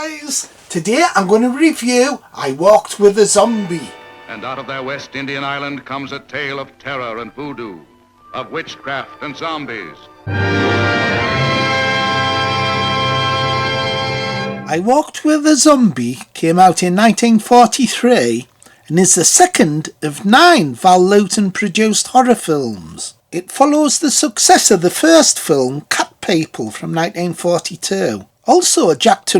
guys! Today I'm going to review I Walked with a Zombie. And out of their West Indian island comes a tale of terror and voodoo, of witchcraft and zombies. I Walked with a Zombie came out in 1943 and is the second of 9 Val Lewton produced horror films. It follows the success of the first film, Cat People, from 1942. Also, Jacques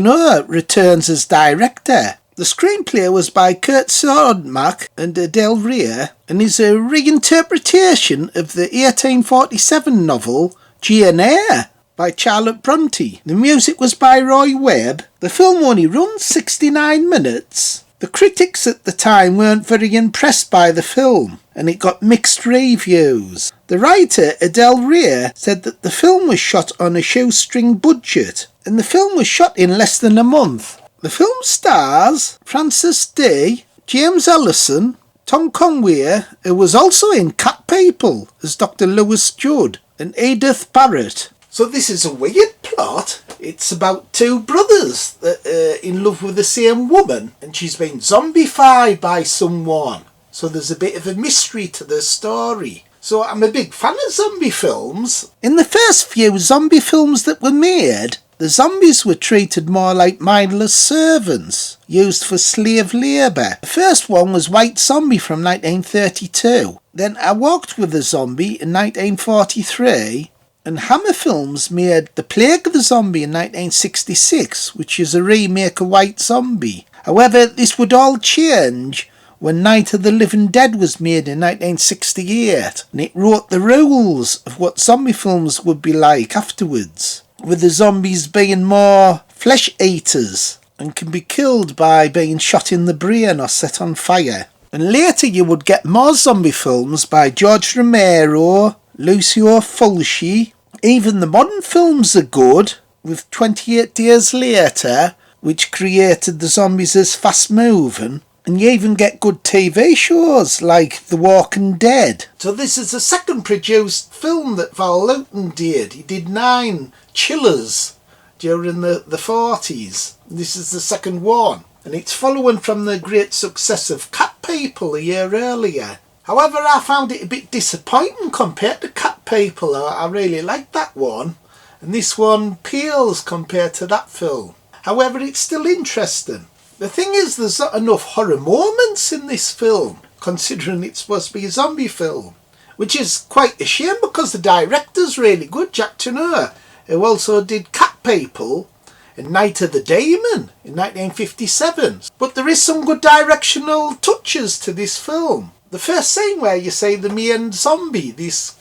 returns as director. The screenplay was by Curt Siodmak and Ardel and is a reinterpretation of the 1847 novel Jane Eyre by Charlotte Brontë. The music was by Roy Webb. The film only runs 69 minutes. The critics at the time weren't very impressed by the film, and it got mixed reviews. The writer, Ardel, said that the film was shot on a shoestring budget, and the film was shot in less than a month. The film stars Frances Dee, James Ellison, Tom Conway, who was also in Cat People as Dr. Lewis Judd, and Edith Barrett. So this is a weird plot. It's about two brothers that are in love with the same woman, and she's been zombified by someone. So there's a bit of a mystery to the story. So I'm a big fan of zombie films. In the first few zombie films that were made, the zombies were treated more like mindless servants, used for slave labour. The first one was White Zombie from 1932. Then I Walked with a Zombie in 1943. And Hammer Films made The Plague of the Zombie in 1966, which is a remake of White Zombie. However, this would all change when Night of the Living Dead was made in 1968, and it wrote the rules of what zombie films would be like afterwards, with the zombies being more flesh eaters and can be killed by being shot in the brain or set on fire. And later you would get more zombie films by George Romero, Lucio Fulci. Even the modern films are good, with 28 Days Later, which created the zombies as fast moving, and you even get good TV shows like The Walking Dead. So this is the second produced film that Val Lewton did. He did 9 chillers during the 40s. This is the second one, and it's following from the great success of Cat People a year earlier. However, I found it a bit disappointing compared to Cat People. I really liked that one, and this one pales compared to that film. However, it's still interesting. The thing is, there's not enough horror moments in this film, considering it's supposed to be a zombie film, which is quite a shame because the director's really good, Jacques, who also did Cat People and Night of the Demon in 1957. But there is some good directional touches to this film. The first scene where you see the main zombie, this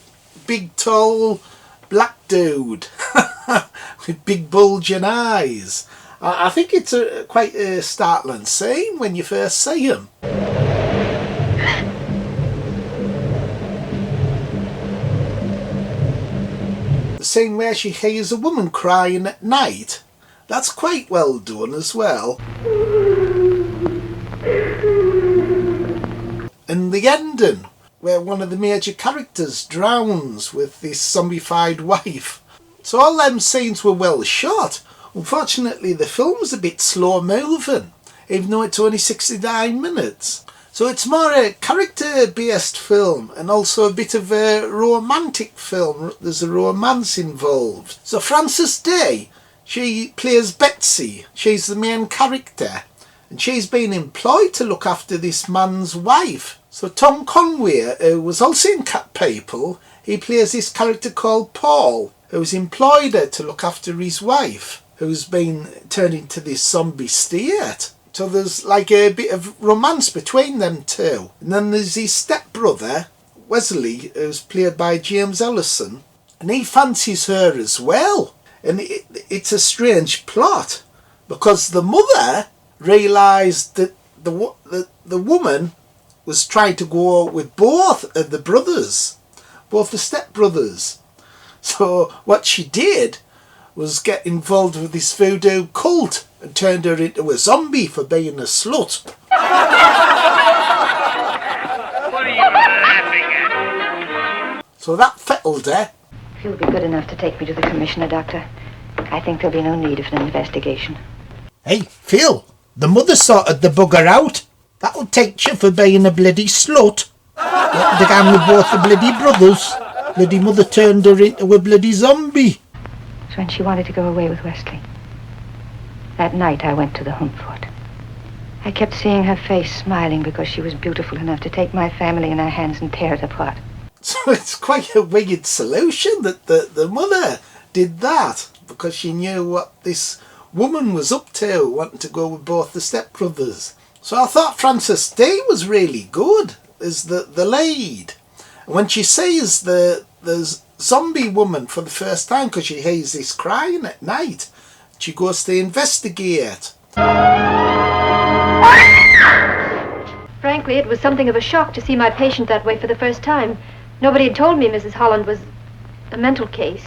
big tall black dude with big bulging eyes. I think it's quite a startling scene when you first see him. The scene where she hears a woman crying at night, that's quite well done as well. And the ending, where one of the major characters drowns with this zombified wife. So all them scenes were well shot. Unfortunately, the film's a bit slow moving, even though it's only 69 minutes. So it's more a character-based film and also a bit of a romantic film. There's a romance involved. So Frances Dee, she plays Betsy. She's the main character. And she's been employed to look after this man's wife. So Tom Conway, who was also in Cat People, he plays this character called Paul, who's employed her to look after his wife, who's been turned into this zombie state. So there's like a bit of romance between them two. And then there's his stepbrother, Wesley, who's played by James Ellison, and he fancies her as well. And it's a strange plot, because the mother realised that the woman was trying to go with both of the brothers, both the stepbrothers. So what she did was get involved with this voodoo cult and turned her into a zombie for being a slut. What are you laughing at? So that fettled her. If you'll be good enough to take me to the Commissioner, Doctor, I think there'll be no need of an investigation. Hey, Phil, the mother sorted the bugger out. That'll take you for being a bloody slut. What the gang with both the bloody brothers? Bloody mother turned her into a bloody zombie. It was when she wanted to go away with Wesley. That night I went to the hunt for it. I kept seeing her face smiling because she was beautiful enough to take my family in her hands and tear it apart. So it's quite a wicked solution that the mother did that because she knew what this woman was up to, wanting to go with both the stepbrothers. So I thought Frances Dee was really good as the lead. And when she sees the zombie woman for the first time, because she hears this crying at night, she goes to investigate. Frankly, it was something of a shock to see my patient that way for the first time. Nobody had told me Mrs. Holland was a mental case.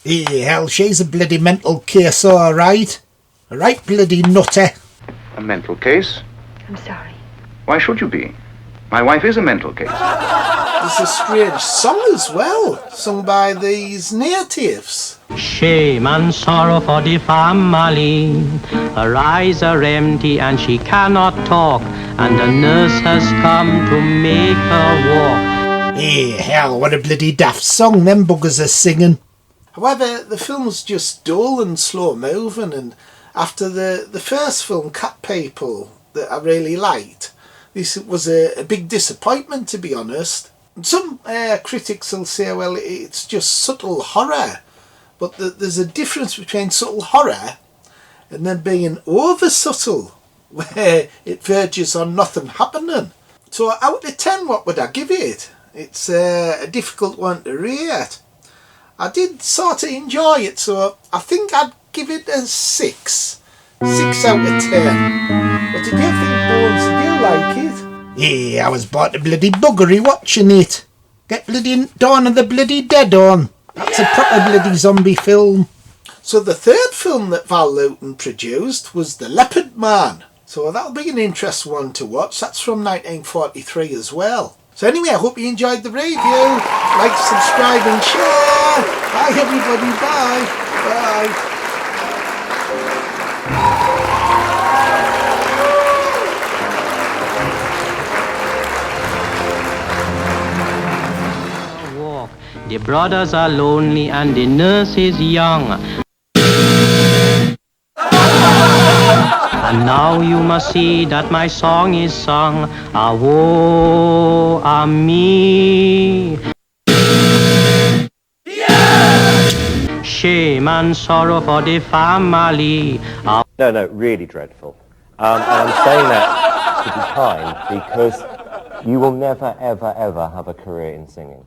Hell, she's a bloody mental case, all right. A right bloody nutter. A mental case? I'm sorry. Why should you be? My wife is a mental case. There's a strange song as well, sung by these natives. Shame and sorrow for the family. Her eyes are empty and she cannot talk, and the nurse has come to make her walk. Hey, hell, what a bloody daft song them buggers are singing. However, the film's just dull and slow moving, and after the first film, Cat People, that I really liked, this was a big disappointment, to be honest. Some critics will say, well, it's just subtle horror, but there's a difference between subtle horror and then being over subtle, where it verges on nothing happening. So out of 10, what would I give it? It's a difficult one to rate. I did sort of enjoy it, so I think I'd give it a 6. 6 out of 10. But did you think, Bones, did you like it? Yeah, I was bought a bloody buggery watching it. Get bloody Dawn of the Bloody Dead on. That's a proper bloody zombie film. So the third film that Val Lewton produced was The Leopard Man. So that'll be an interesting one to watch. That's from 1943 as well. So anyway, I hope you enjoyed the review. Like, subscribe and share. Bye everybody, bye. Bye. The brothers are lonely and the nurse is young. And now you must see that my song is sung. Ah, woe, ah, me. Shame and sorrow for the family. Ah. No, really dreadful. And I'm saying that to be kind because you will never, ever, ever have a career in singing.